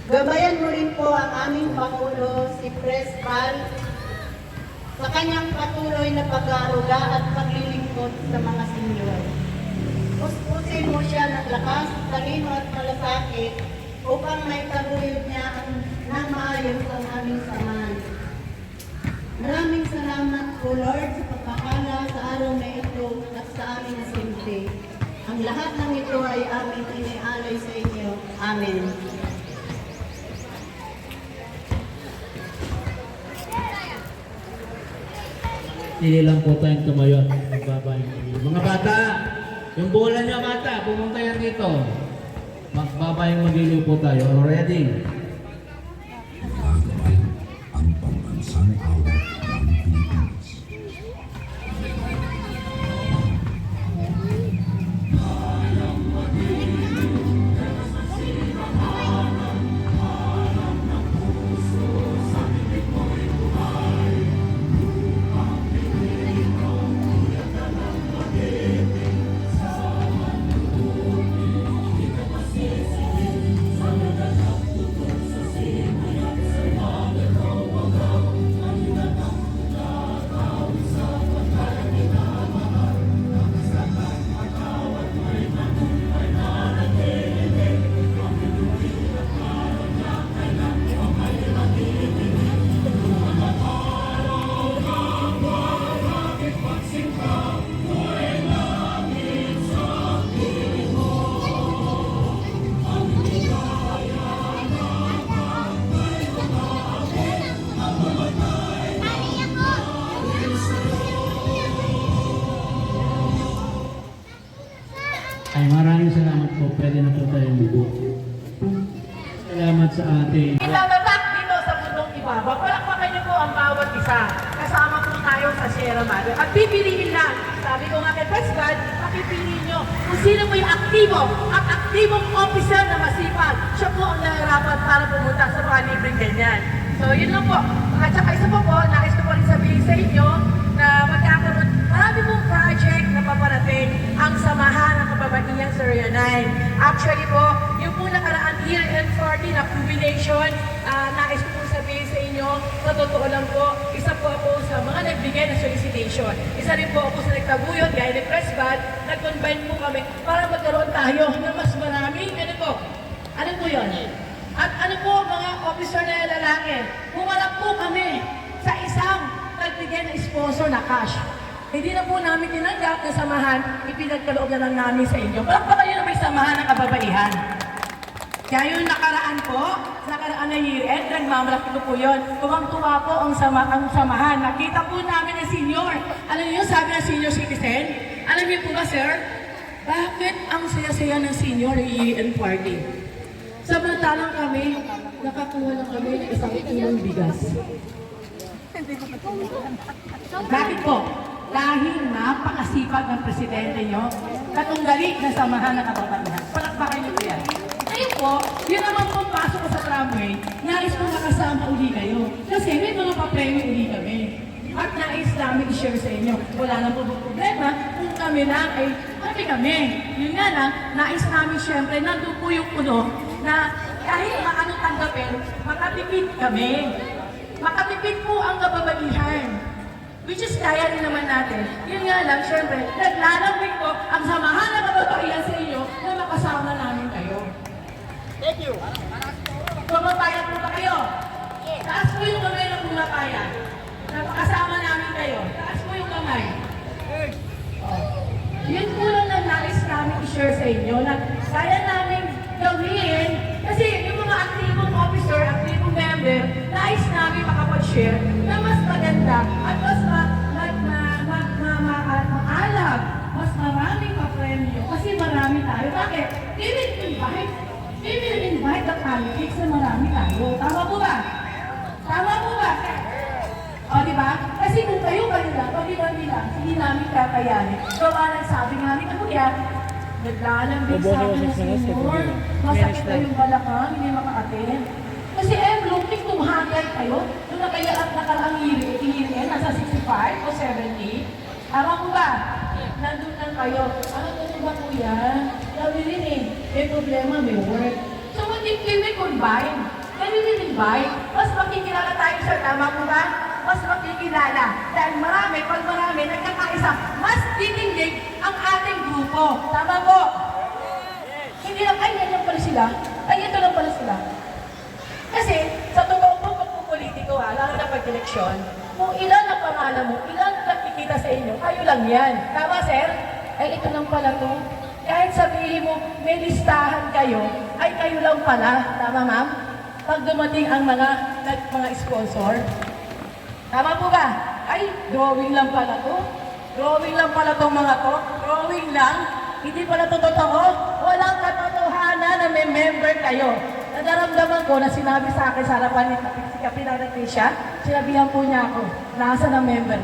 Gabayan mo rin po ang aming Pangulo, si Presbal, sa kanyang patuloy na pag-aaruga at paglilingkod sa mga senyor. Puspusin mo siya ng lakas, talino at malasakit upang may taguyod niya ng maayos ang aming samahan. Maraming salamat po Lord sa pagpapala sa araw na ito at sa aming nasimte. Ang lahat ng ito ay aming inialay sa inyo. Amen. Hindi lang po tayong tumayo at magbabay. Mga bata, yung bola niya bata, pumunta yan dito. Magbabayang magiliw po tayo. Ready? Ang pambansang awit ng Pilipinas. Ay maraming salamat po. Pwede na po tayo mag-book. Salamat sa ating... Ilalabak dito sa bundong ibabaw. Palakpakan niyo po ang bawat isa. Kasama po tayo sa Sierra Madre. At pipiliin na, sabi ko nga kay Presbal, papipiliin niyo kung sino po yung aktibo at aktibong officer na masipag. Siya po ang nararapat para pumunta sa mga libreng ganyan. So yun lang po. At saka isa po po, nais ko po rin sabihin sa inyo na magkakaroon, marami pong project na paparating ang samahan ng kababaihang Surianay. Actually po, yung po nakaraan year-end party na combination, nais ko po sabihin sa inyo, sa totoo lang po, isa po ako sa mga nagbigay ng solicitation. Isa rin po ako sa nagtaguyod, gaya ni Presbal, nag-combine po kami para magkaroon tayo ng mas maraming, ano po yun? At ano po mga officer na lalaki, humarap po kami sa isang nagbigay ng sponsor na cash. Hindi na po namin tinanggap na samahan, ipinagkaloob na lang namin sa inyo. Palakpakan nyo na may samahan ng kababaihan. Kaya yung nakaraan po, nakaraan na year-end, nagmamalaki ko po yun. Tuwang-tuwa po ang samahan. Nakita po namin ng senior. Alam niyo, sabi ng senior citizen, alam niyo po ba, sir? Bakit ang saya-saya ng senior year-end party? Samantalang kami, nakakuha lang kami ng isang kilong bigas. Bakit po? Dahil napakasipag ng presidente nyo, katunggali na samahan ng kababaihan. Palakpakan nyo po yan. Ngayon po, yun naman po pasok ko sa tramway, nais ko makasama uli kayo. Kasi may mga papremyo uli kami. At nais namin i-share sa inyo. Wala na po problema kung kami lang ay kami. Yun nga lang, nais namin syempre, nandun po yung puno na kahit maano tanggapin, makatipid kami. Makatipid po ang kababaihan. Which is kaya rin naman natin. Yun nga lang, syempre, naglalambing ko ang samahan ng kababaihan sa inyo na makasama namin kayo. Thank you. Pumapayag po ba kayo? Taas po yung kamay ng pumapayag. Napakasama namin kayo. Taas po yung kamay. Yun po lang na nais namin i-share sa inyo na kaya namin gawin kasi yung mga aktibong officer, aktibong member, nais namin makapag-share na mas maganda at mas maalag, mas maraming pa-premyo kasi marami tayo. Bakit? We will invite the candidates na marami tayo. Tama po ba? Tama po ba? O, di ba? Kasi kung kayo lang, pag nila, hindi namin kakayanin. So, sabi nga ni Kuya, naglalambing sa akin ng senior, masakit na yung balakang, hindi maka-attend. Kasi lumik 200 kayo, nung nakaraang hearing, nasa 65 o 70. Tama po ba? Nandun lang kayo. Ano ba po yan? Sabi rin eh, may problema, may work. So what if we will combine? Can we will invite? Mas makikilala tayo sa tama po ba? Mas makikilala. Dahil pag marami, nagkakaisa, mas titindig ang ating grupo. Tama po? Hindi lang, ay, yan lang pala sila. Ay, ito lang pala sila. Kasi, sa totoo po, pagpupolitiko ha, lalo na pag-eleksyon, kung ilan ang pangalan mo, ilan ang nakikita sa inyo, kayo lang yan. Tama, sir? Ay, ito lang pala to. Kahit sabihin mo, may listahan kayo, ay kayo lang pala. Tama, ma'am? Pag dumating ang mga sponsor. Tama po ba? Ay, drawing lang pala to. Drawing lang pala tong mga to. Drawing lang. Hindi pala to totoo. Walang katotohanan na may member kayo. Nadaramdaman ko na sinabi sa akin sa harapan ni Kapitana Patricia, sinabihan po niya ako, nasa ng member.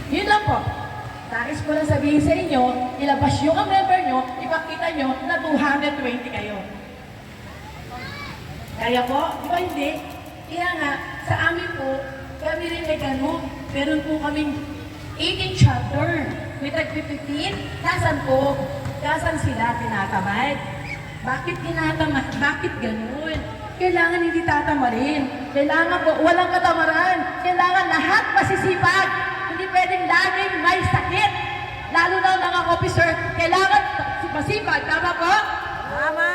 Yun lang po. Nais ko lang sabihin sa inyo, ilabas yung ang member nyo, ipakita nyo na 220 kayo. Kaya po, di ba hindi? Kaya nga, sa amin po, kami rin may gano'n. Meron po kaming 18 chapter. May tag-15, nasan po? Nasan sila tinatamad? Bakit tinatamad? Bakit gano'n? Kailangan hindi tatamarin. Kailangan po, walang katamaran. Kailangan lahat masisipag. Hindi pwedeng laging may sakit. Lalo na mga officer, kailangan masipag. Tama po? Tama.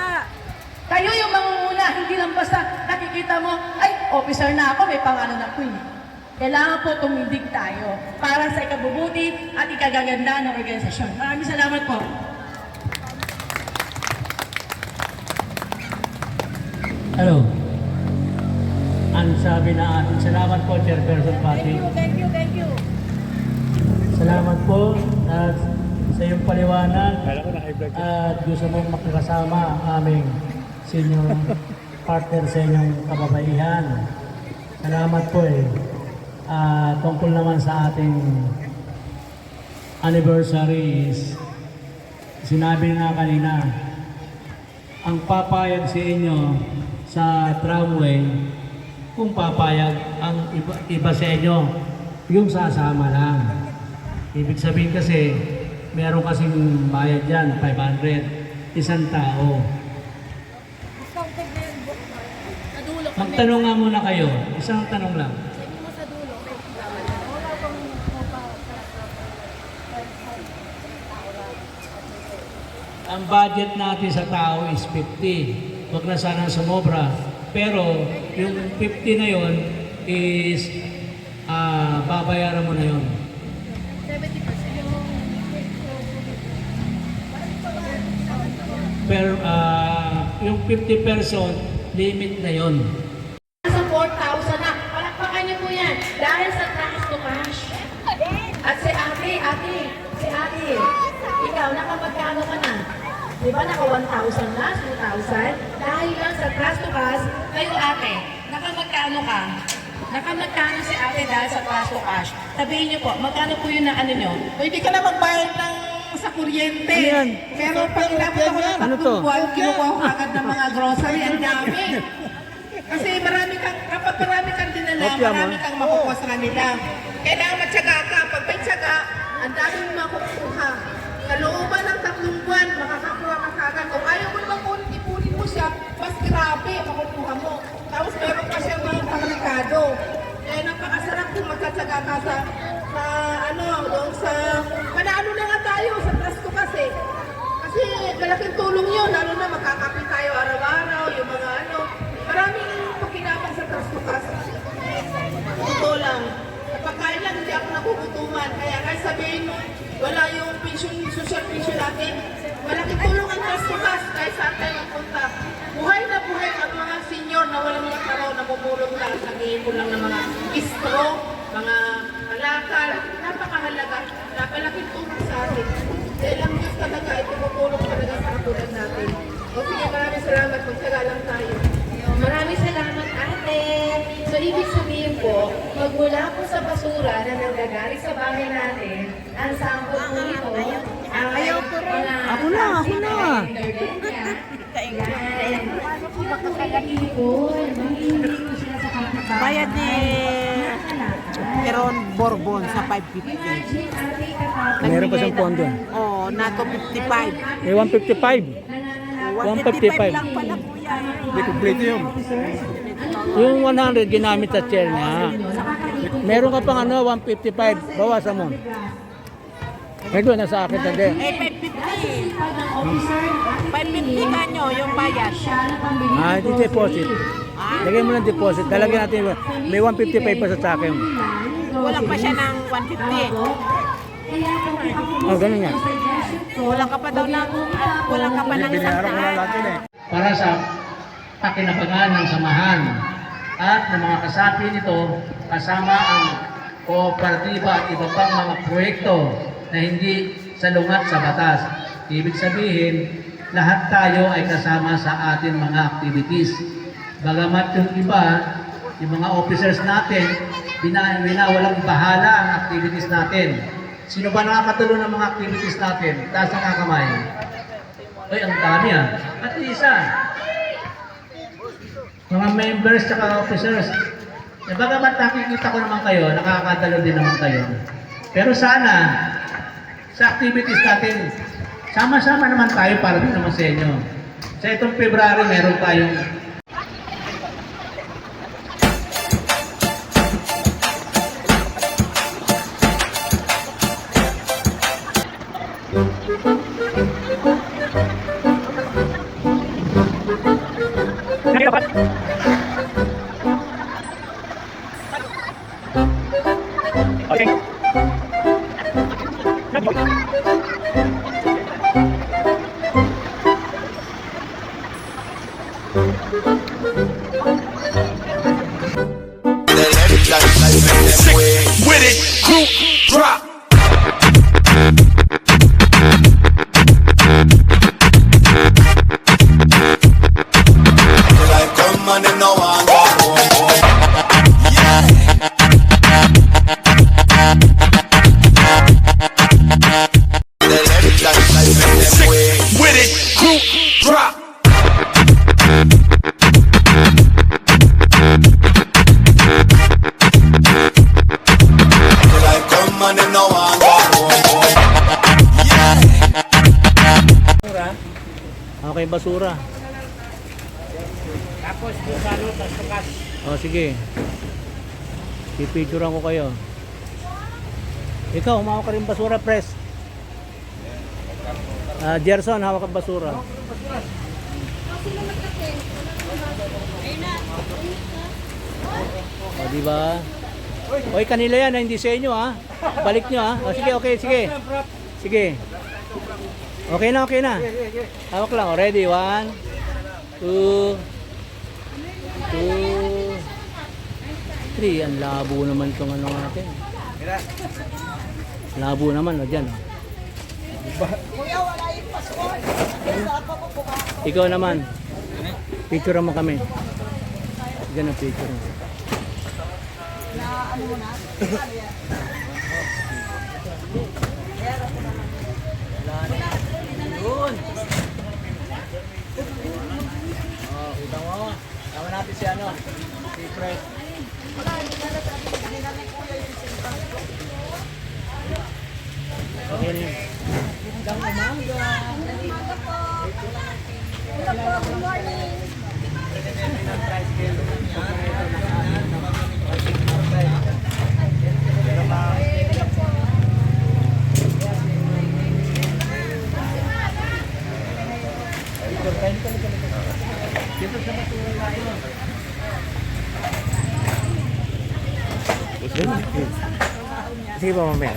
Kayo yung mangunguna, hindi lang basta nakikita mo, ay, officer na ako, may pangalan ako eh. Kailangan po tumindig tayo para sa ikabubuti at ikagaganda ng organisasyon. Maraming salamat po. Ano? Ang sabi na atin, salamat po, Chairperson Pati. Thank you. Salamat po at sa iyong paliwanag at gusto mong makakasama ang aming senior partner sa inyong kababaihan. Salamat po eh. Tungkol naman sa ating anniversary is sinabi nga kanina, ang papayag sa inyo sa tramway, kung papayag ang iba sa inyo, yung sasama lang. Ibig sabihin kasi, meron kasing bayad dyan, 500, isang tao. Magtanong nga muna kayo, isang tanong lang. Ang budget natin sa tao is 50. Huwag na sana sumobra. Pero yung 50 na yon is babayaran mo na yon. 70%. Pero yung 50% limit na yon. Sa 4,000 na. Palakpakan niyo po yan. Dahil sa tax to cash. At si ate, ikaw, nakamagkano ka na? Di ba naka 1,000 na, 2,000? Dahil lang sa trust to cash, kayo ate, nakamagkano ka? Nakamagkano si ate dahil sa trust to cash? Sabihin niyo po, magkano po yun na ano nyo? Pwede ka na magbayad ng sa kuryente. Ano yan? Pero pag inabot ako ng Ano to? 3 buwan, kinukuha ko agad ng mga grocery, ang dami. Kasi kapag marami kang dinala, marami kang makukuha sa kanila. Kailangan matyaga ka. Pag may tyaga, ang daming makukuha. Sa looban ng 3 buwan, makakakuha ka kagad. Kung ayaw mo naman ipunin mo siya, mas grabe, makukuha mo. Tapos meron pa siya mga pangrekado. Kaya napakasarap kung magtsatsaga ka doon sa, manalo na nga tayo sa Trasto kasi. Kasi malaking tulong yun, lalo na makakapit tayo araw-araw, yung mga maraming pakinabang sa Trasto kasi. Totoo lang. Kapag kaya lang, hindi ako nakukutuman. Kaya sabihin mo, wala yung social pension natin. Malaking tulong ang Trastukas kahit saan tayo magpunta. Buhay na buhay ang mga senior na walang mga taraw na bumulong lang. Nag-iipon lang ng mga istro, mga kalakal. Napakahalaga. Napalaking tulong sa atin. Dahil ang Diyos talaga ay tumutulong talaga sa katulad natin. O sige, maraming salamat. Magsaga lang tayo. Maraming salamat, ate. So, ibig sabihin po, magmula po sa basura na nanggagaling sa bahay natin, ang sample po nito ay Ako na. Bayad ni Peron Bourbon sa 550. Meron pa siyang pondo. Oo, nato 55. May 155. 155 lang pala kuya. Hindi complete yun. Yung 100 ginamit sa chair niya. Meron ka pang 155. Bawasan mo. May doon na sa akin hindi. 550 ka nyo yung bayad. Di deposit. Lagay mo ng deposit. Talagyan natin. May 155 pa sa akin. Walang pa siya ng 150. Ganun nga. Walang ka pa daw ng walang ka pa ng isang daan. Para sa pakinabangan ng samahan at ng mga kasapi nito kasama ang kooperatiba at iba pang mga proyekto na hindi salungat sa batas. Ibig sabihin, lahat tayo ay kasama sa ating mga activities. Bagamat yung iba, yung mga officers natin, walang bahala ang activities natin. Sino ba nakakatulong ng mga activities natin? Taas ang kakamay. Ay, ang dami At isa, mga members at officers, bagamat nakikita ko naman kayo, nakakatalo din naman kayo. Pero sana, sa activities natin, sama-sama naman tayo para din naman sa inyo. Sa itong February, meron tayong with it, group drop. Like come on and no one go home. Yeah. With it, group drop. Like come on and no one go home. Yeah. okay, basura. Tapos bukas. Oh, sige. Pipicturean ko kayo. Ikaw, humawak ka rin basura, press. Gerson, hawak ka basura. O, diba? Oy, kanila yan, hindi sa inyo ha. Balik nyo ha. O, sige, okay, sige. Sige. Okay na. Hawak lang. O, ready? 1, 2, 3. Ang labo naman itong ano natin. Labo naman, o dyan. O. Ikaw naman. Picture mo kami. Diyan ang picture mo. Oh, kita mo. Tama natin si ano. Si Fred. Okay na. Sige pa mamaya.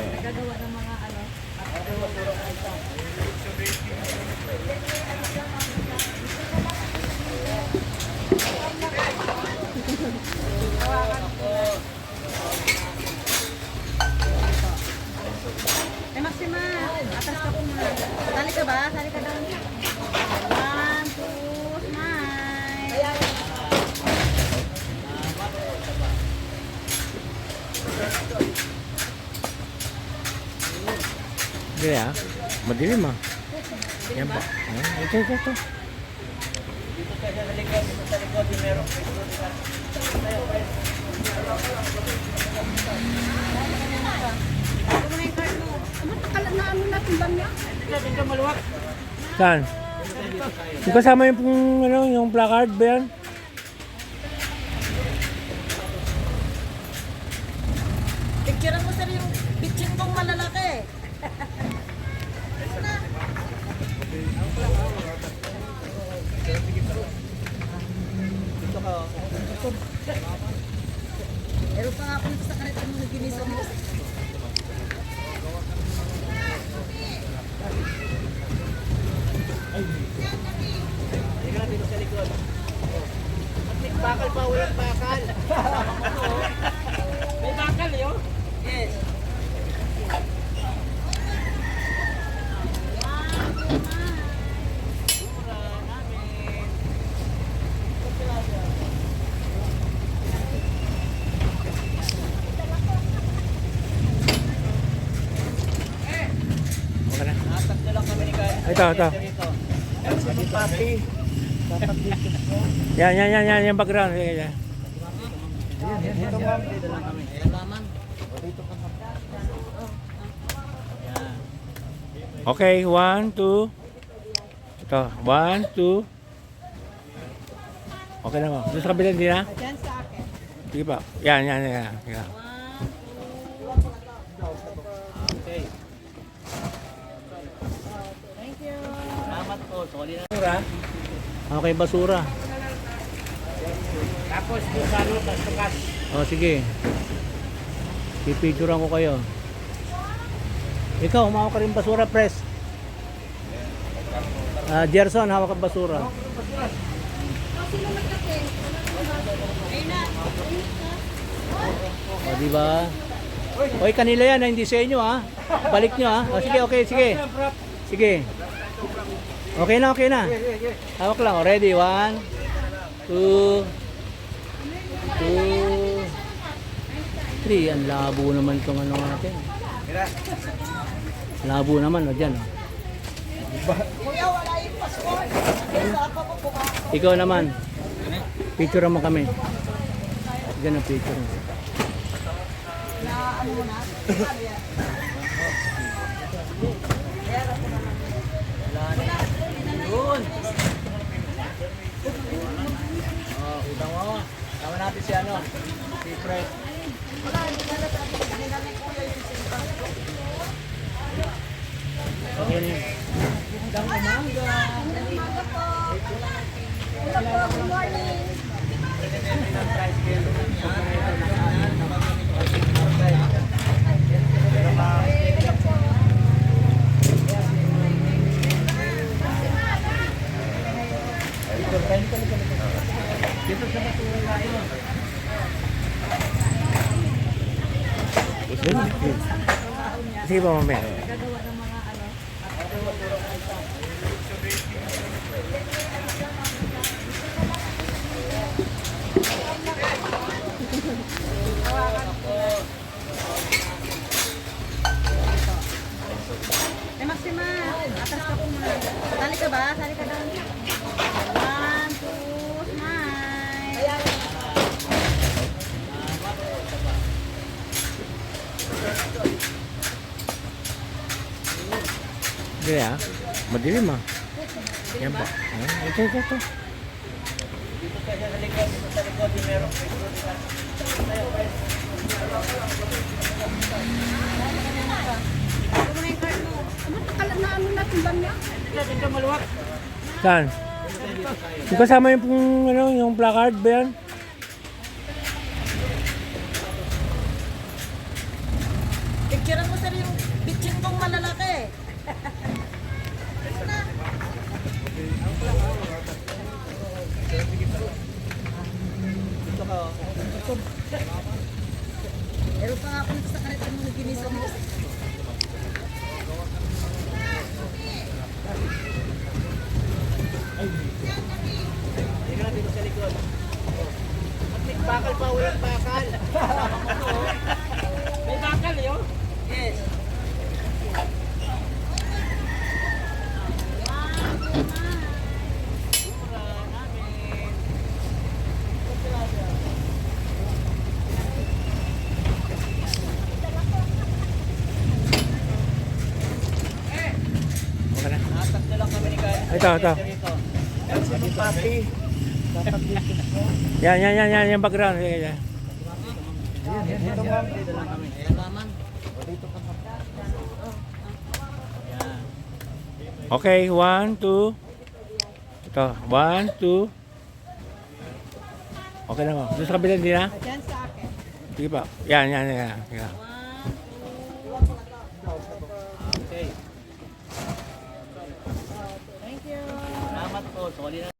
Maxima, atas ka po muna. Sali ka ba? Sali ka doon. 1, 2, smile. Gaya, madilim ah. Yan po. Ito. Dito tayo sa likod, yung meron. Dito maluwag. Saan? Yung kasama yung, yung placard ba yan? Picturean mo sir yung bitchin kong malalaki. Meron pa nga ako sa kanita mo naginisan mo. Halika na dito sa likod. May bakal pa, walang bakal. May bakal yun? Yes. Okay na. Tatlo lang kami ni Kyle. Ito. Papi. Yan, yung background. Yan. Dito ma'am, dito lang kami. Ayan naman. Dito ka kami. Okay, 1, 2. Ito, 1, 2. Okay na mo. Doon sa kabilang din na? Diyan sa akin. Sige pa. Yan. Okay. Thank you. Salamat po. Sorry na. Okay, basura. Tapos kung ano, tas. O, sige. Pipicturean ko kayo. Ikaw, humawak ka rin basura, press. Gerson, hawak ka basura. O, diba? Oy, kanila yan, hindi sa inyo, ha? Balik nyo, ha? O, sige, okay, sige. Sige. Okay na. Hawak lang. O, ready? 1, 2, 3. Ang labo naman itong ano natin. Labo naman, o, dyan, o. Kuya, wala yung passport. Sa ako po buka. Ikaw naman. Picture mo kami. Diyan ang picture mo. Na ano mo na? Yun. Oh, kita mo. Tama natin si ano. Si Fred. Okay na yun. Sige pa mamaya. Maxima, atas ka po muna. Sali ka ba? Sali ka doon. 1, 2, smile. Sige ah. Madilim ah. Yan po. Ito. Dito tayo sa likod. Dito sa likod yung meron. Ito mo na yung card mo. Na ano natin ba niya? Dito maluwag. Saan? Yung kasama yung, yung placard ba yan? Picturean mo sir yung bitchin kong malalaki. Dito ka. Meron pa nga ako sa kanita mo naginisan mo. Halika na dito sa likod. Ito. Yan, yung background. Yan. Okay, 1, 2. Ito, 1, 2. Okay na mo. Doon sa kabila din na? Diyan sa akin. Sige pa. Yan. Thank you. Salamat po. Sorry na.